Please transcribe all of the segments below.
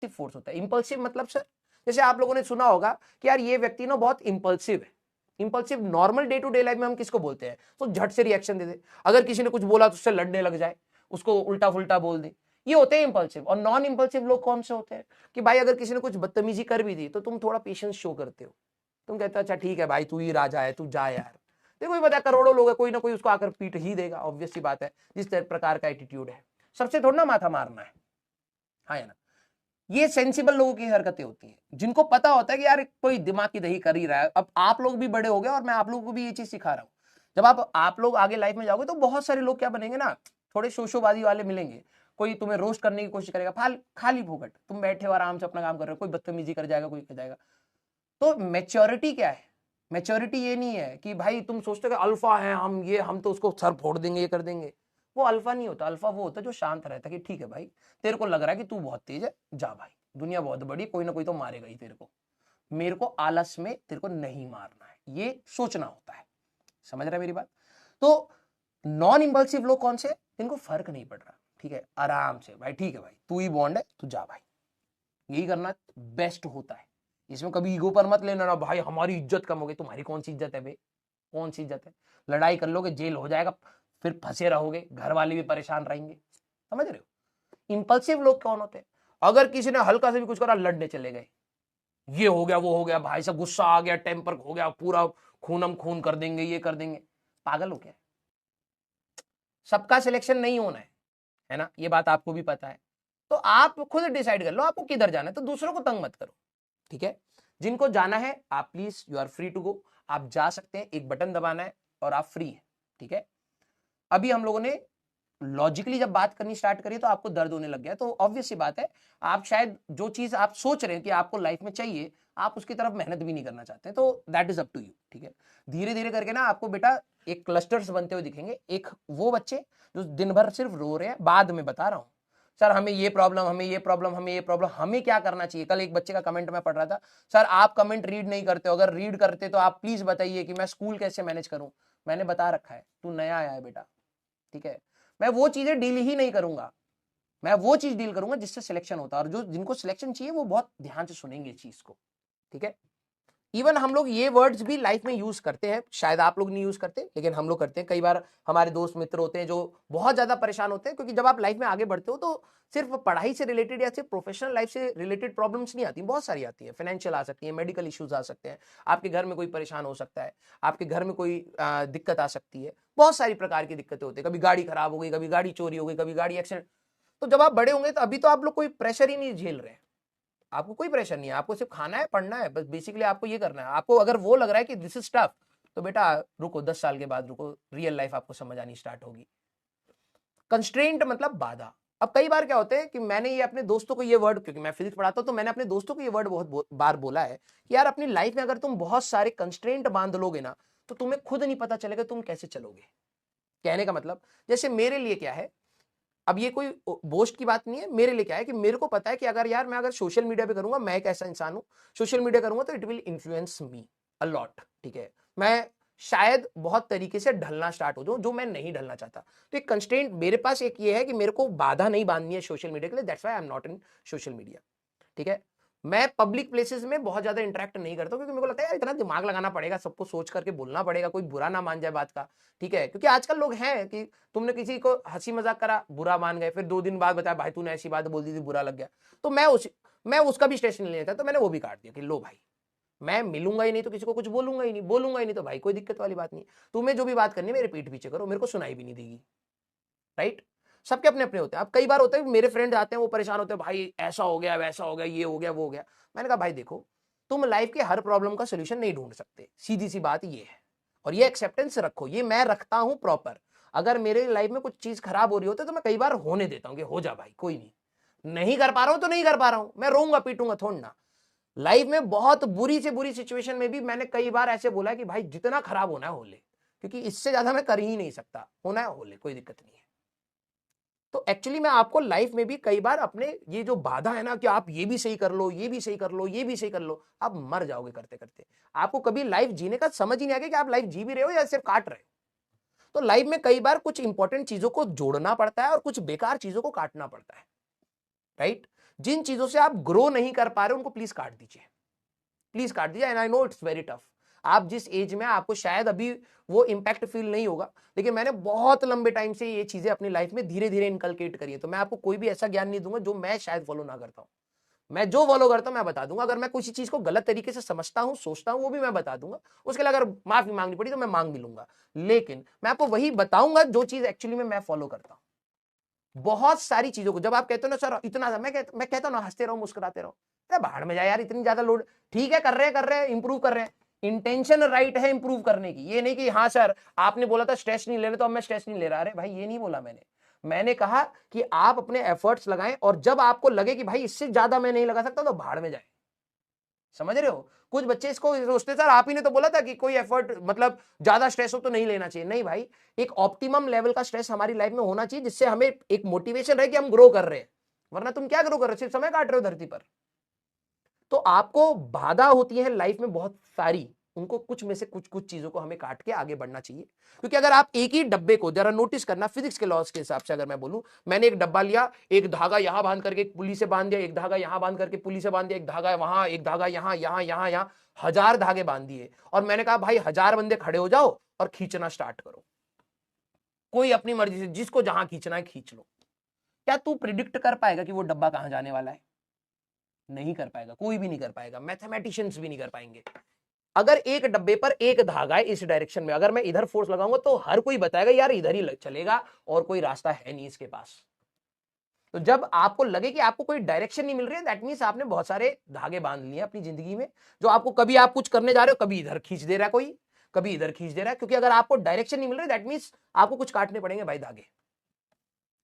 Force होता है। Impulsive मतलब सर, जैसे आप लोगों ने सुना होगा कि यार ये व्यक्ति ना बहुत इंपल्सिव है। Impulsive normal day to day life में हम किसको बोलते हैं? तो झट से रिएक्शन दे दे, अगर किसी ने कुछ बोला तो उससे लड़ने लग जाए, उसको उल्टा फुल्टा बोल दे, ये होते हैं इंपल्सिव। और नॉन इंपल्सिव लोग कौन से होते हैं कि भाई अगर किसी ने कुछ बदतमीजी कर भी दी तो तुम थोड़ा पेशेंस शो करते हो, तुम कहते हो अच्छा ठीक है भाई, तू ही राजा है, तू जा यार। देखो ये बता, करोड़ों लोग है, कोई ना कोई उसको आकर पीट ही देगा, ऑब्वियस सी बात है, जिस प्रकार का एटीट्यूड है। सबसे थोड़ा ना माथा मारना है, हाँ या ना। ये सेंसिबल लोगों की हरकतें होती हैं, जिनको पता होता है कि यार कोई दिमाग की दही कर ही रहा है। अब आप लोग भी बड़े हो गए और मैं आप लोगों को भी ये चीज सिखा रहा हूं। जब आप लोग आगे लाइफ में जाओगे तो बहुत सारे लोग क्या बनेंगे ना, थोड़े शोशोबाजी वाले मिलेंगे। कोई तुम्हें रोस्ट करने की कोशिश करेगा, खाली फोकट, तुम बैठे हो आराम से अपना काम कर रहे हो, कोई बदतमीजी कर जाएगा, कोई कर जाएगा। तो मैच्योरिटी क्या है? मैच्योरिटी ये नहीं है कि भाई तुम सोचते हो कि अल्फा है हम तो उसको सर फोड़ देंगे, ये कर देंगे। वो अल्फा नहीं होता। अल्फा वो होता है जो शांत रहता है कि ठीक है भाई, तेरे को लग रहा है कि तू बहुत तेज है, जा भाई, दुनिया बहुत बड़ी, कोई ना कोई तो मारेगा ही तेरे को, मेरे को आलस में तेरे को नहीं मारना है, ये सोचना होता है। समझ रहा है मेरी बात? तो नॉन इंपल्सिव लोग कौन से? इनको फर्क नहीं पड़ रहा, ठीक है, आराम से भाई, ठीक है भाई, तू ही बॉन्ड है, तू जा भाई, यही करना बेस्ट होता है। इसमें कभी ईगो पर मत लेना ना भाई हमारी इज्जत कम हो गई। तुम्हारी कौन सी इज्जत है बे? कौन सी इज्जत है? लड़ाई कर लोगे, जेल हो जाएगा, फिर फंसे रहोगे, घर वाले भी परेशान रहेंगे। समझ रहे हो? इंपल्सिव लोग कौन होते हैं? अगर किसी ने हल्का से भी कुछ करा, लड़ने चले गए, ये हो गया, वो हो गया, भाई साहब गुस्सा आ गया, टेम्पर हो गया, पूरा खूनम खून कर देंगे, ये कर देंगे। पागल हो क्या? सबका सिलेक्शन नहीं होना है ना, ये बात आपको भी पता है। तो आप खुद डिसाइड कर लो आपको किधर जाना है, तो दूसरों को तंग मत करो, ठीक है। जिनको जाना है आप please, you are free to go, आप जा सकते हैं, एक बटन दबाना है और आप फ्री हैं, ठीक है। अभी हम लोगों ने लॉजिकली जब बात करनी स्टार्ट करी तो आपको दर्द होने लग गया, तो ऑब्वियस सी बात है, आप शायद जो चीज आप सोच रहे हैं कि आपको लाइफ में चाहिए, आप उसकी तरफ मेहनत भी नहीं करना चाहते, तो that is up to you, ठीक है। धीरे धीरे करके ना आपको बेटा एक क्लस्टर्स बनते हुए दिखेंगे। एक वो बच्चे जो दिन भर सिर्फ रो रहे हैं, बाद में बता रहा हूं सर हमें ये प्रॉब्लम, हमें ये प्रॉब्लम, हमें ये प्रॉब्लम, हमें क्या करना चाहिए। कल एक बच्चे का कमेंट मैं पढ़ रहा था, सर आप कमेंट रीड नहीं करते हो, अगर रीड करते तो आप प्लीज बताइए कि मैं स्कूल कैसे मैनेज करूं। मैंने बता रखा है, तू नया आया है बेटा, ठीक है, मैं वो चीजें डील ही नहीं करूंगा, मैं वो चीज डील करूंगा जिससे सिलेक्शन होता है, और जो जिनको सिलेक्शन चाहिए वो बहुत ध्यान से सुनेंगे इस चीज को, ठीक है। इवन हम लोग ये वर्ड्स भी लाइफ में यूज करते हैं, शायद आप लोग नहीं यूज करते लेकिन हम लोग करते हैं। कई बार हमारे दोस्त मित्र होते हैं जो बहुत ज्यादा परेशान होते हैं, क्योंकि जब आप लाइफ में आगे बढ़ते हो तो सिर्फ पढ़ाई से रिलेटेड या सिर्फ प्रोफेशनल लाइफ से रिलेटेड प्रॉब्लम्स नहीं आती, बहुत सारी आती है। फाइनेंशियल आ सकती है, मेडिकल इश्यूज आ सकते हैं, आपके घर में कोई परेशान हो सकता है, आपके घर में कोई दिक्कत आ सकती है, बहुत सारी प्रकार की दिक्कतें होती है। कभी गाड़ी खराब हो गई, कभी गाड़ी चोरी हो गई, कभी गाड़ी एक्सीडेंट। तो जब आप बड़े होंगे तो अभी तो आप लोग कोई प्रेशर ही नहीं झेल रहे हैं, आपको कोई प्रेशर नहीं है, आपको सिर्फ खाना है, पढ़ना है, बस बेसिकली आपको ये करना है। आपको अगर वो लग रहा है कि दिस इज टफ, तो बेटा रुको, 10 साल के बाद रुको, रियल लाइफ आपको समझ आनी स्टार्ट होगी। कंस्ट्रेंट मतलब बाधा। अब कई बार क्या होते हैं कि मैंने ये अपने दोस्तों को ये वर्ड, क्योंकि मैं फिजिक्स पढ़ाता हूं तो मैंने अपने दोस्तों को ये वर्ड बहुत बार बोला है कि यार अपनी लाइफ में अगर तुम बहुत सारे कंस्ट्रेंट बांध लोगे ना तो तुम्हें खुद नहीं पता चलेगा तुम कैसे चलोगे। कहने का मतलब, जैसे मेरे लिए क्या है, अब ये कोई बोस्ट की बात नहीं है, मेरे लिए क्या है कि मेरे को पता है कि अगर यार मैं अगर सोशल मीडिया पे करूंगा, मैं एक ऐसा इंसान हूं, सोशल मीडिया करूंगा तो it will influence me a lot, ठीक है। मैं शायद बहुत तरीके से ढलना स्टार्ट हो जाऊं जो मैं नहीं ढलना चाहता। तो एक कंस्ट्रेंट मेरे पास एक ये है कि मेरे को बाधा नहीं बांधनी है सोशल मीडिया के लिए, that's why I am not in social media, ठीक है। मैं पब्लिक प्लेसेस में बहुत ज्यादा इंटरेक्ट नहीं करता क्योंकि मेरे को लगता है यार इतना दिमाग लगाना पड़ेगा, सबको सोच करके बोलना पड़ेगा, कोई बुरा ना मान जाए बात का, ठीक है। क्योंकि आजकल लोग हैं कि तुमने किसी को हंसी मजाक करा, बुरा मान गए, फिर 2 दिन बाद बताया भाई तूने ऐसी बात बोल दी थी, बुरा लग गया। तो मैं उसका भी स्टेशन नहीं लेता, तो मैंने वो भी काट दिया कि लो भाई, मैं मिलूंगा ही नहीं तो किसी को कुछ बोलूंगा ही नहीं, बोलूंगा ही नहीं तो भाई कोई दिक्कत वाली बात नहीं। तुम्हें जो भी बात करनी है मेरे पीठ पीछे करो, मेरे को सुनाई भी नहीं देगी, राइट। सबके अपने अपने होते हैं। अब कई बार होता है मेरे फ्रेंड आते हैं, वो परेशान होते हैं, भाई ऐसा हो गया, वैसा हो गया, ये हो गया, वो हो गया। मैंने कहा भाई देखो, तुम लाइफ के हर प्रॉब्लम का सोल्यूशन नहीं ढूंढ सकते, सीधी सी बात ये है। और ये एक्सेप्टेंस रखो, ये मैं रखता हूं प्रॉपर। अगर मेरे लाइफ में कुछ चीज खराब हो रही होती है तो मैं कई बार होने देता हूं कि हो जा भाई, कोई नहीं कर पा रहा हूं तो नहीं कर पा रहा हूं, मैं रोऊंगा पीटूंगा थोड़ा ना। लाइफ में बहुत बुरी से बुरी सिचुएशन में भी मैंने कई बार ऐसे बोला है कि भाई जितना खराब होना है हो ले, क्योंकि इससे ज्यादा मैं कर ही नहीं सकता, होना है हो ले, कोई दिक्कत नहीं है। तो एक्चुअली मैं आपको लाइफ में भी कई बार अपने ये जो बाधा है ना कि आप ये भी सही कर लो, ये भी सही कर लो, ये भी सही कर लो, आप मर जाओगे करते करते। आपको कभी लाइफ जीने का समझ ही नहीं आएगा कि आप लाइफ जी भी रहे हो या सिर्फ काट रहे हो। तो लाइफ में कई बार कुछ इंपॉर्टेंट चीजों को जोड़ना पड़ता है और कुछ बेकार चीजों को काटना पड़ता है, राइट। जिन चीजों से आप ग्रो नहीं कर पा रहे उनको प्लीज काट दीजिए, प्लीज काट दीजिए। And I know it's very tough. आप जिस एज में आपको शायद अभी वो इंपैक्ट फील नहीं होगा, लेकिन मैंने बहुत लंबे टाइम से ये चीजें अपनी लाइफ में धीरे धीरे इनकलकेट करी है। तो मैं आपको कोई भी ऐसा ज्ञान नहीं दूंगा जो मैं शायद फॉलो ना करता हूं। मैं जो फॉलो करता हूं मैं बता दूंगा। अगर मैं किसी चीज को गलत तरीके से समझता हूं, सोचता हूं, वो भी मैं बता दूंगा। उसके लिए अगर माफी मांगनी पड़ी तो मैं मांग भी लूंगा, लेकिन मैं आपको वही बताऊंगा जो चीज एक्चुअली में मैं फॉलो करता हूं। बहुत सारी चीजों को जब आप कहते हो ना सर इतना, मैं कहता हूं ना हंसते रहो मुस्कुराते रहो, अरे बाहर में जाए यार, इतनी ज्यादा लोड। ठीक है, कर रहे हैं इंप्रूव कर रहे हैं, इंटेंशन राइट है इंप्रूव करने की। ये नहीं कि हाँ सर आपने बोला था स्ट्रेस नहीं लेने तो अब मैं स्ट्रेस नहीं ले रहा। अरे भाई ये नहीं बोला मैंने कहा कि आप अपने एफर्ट्स लगाएं, और जब आपको लगे कि भाई इससे ज्यादा मैं नहीं लगा सकता तो भाड़ में जाए। समझ रहे हो? कुछ बच्चे इसको सोचते सर आप ही ने तो बोला था कि कोई एफर्ट मतलब ज्यादा स्ट्रेस हो तो नहीं लेना चाहिए। नहीं भाई, एक ऑप्टिमम लेवल का स्ट्रेस हमारी लाइफ में होना चाहिए जिससे हमें एक मोटिवेशन रहे कि हम ग्रो कर रहे हैं। वरना तुम क्या ग्रो कर रहे हो, सिर्फ समय काट रहे हो धरती पर। तो आपको बाधा होती है लाइफ में बहुत सारी, उनको कुछ में से कुछ चीजों को हमें काट के आगे बढ़ना चाहिए। क्योंकि अगर आप एक ही डब्बे को जरा नोटिस करना, फिजिक्स के लॉज के हिसाब से अगर मैं बोलूं, मैंने एक डब्बा लिया, एक धागा यहां बांध करके एक पुली से बांध दिया, एक धागा यहां बांध करके पुली से बांध दिया, एक धागा वहां, एक धागा यहां, यहां 1000 धागे बांध दिए, और मैंने कहा भाई 1000 बंदे खड़े हो जाओ और खींचना स्टार्ट करो, कोई अपनी मर्जी से जिसको जहां खींचना है खींच लो। क्या तू प्रिडिक्ट कर पाएगा कि वो डब्बा कहां जाने वाला है? नहीं कर पाएगा, कोई भी नहीं कर पाएगा, मैथमेटिशियंस भी नहीं कर पाएंगे। अगर एक डब्बे पर एक धागा है इस डायरेक्शन में, अगर मैं इधर फोर्स लगाऊंगा तो हर कोई बताएगा यार इधर ही चलेगा और कोई रास्ता है नहीं इसके पास। तो जब आपको लगे कि आपको कोई डायरेक्शन नहीं मिल रही है, दैट मींस आपने बहुत सारे धागे बांध लिए अपनी जिंदगी में, जो आपको कभी आप कुछ करने जा रहे हो, कभी इधर खींच दे रहा है कोई, कभी इधर खींच दे रहा है। क्योंकि अगर आपको डायरेक्शन नहीं मिल रही, दैट मींस आपको कुछ काटने पड़ेंगे भाई धागे।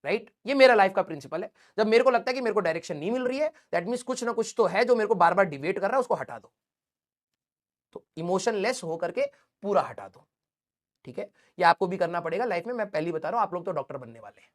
राइट? ये मेरा लाइफ का प्रिंसिपल है। जब मेरे को लगता है कि मेरे को डायरेक्शन नहीं मिल रही है, दैट मींस कुछ ना कुछ तो है जो मेरे को बार बार डिवेट कर रहा है, उसको हटा दो। तो इमोशनलेस होकर के पूरा हटा दो। ठीक है? ये आपको भी करना पड़ेगा लाइफ में। मैं पहले बता रहा हूं, आप लोग तो डॉक्टर बनने वाले हैं।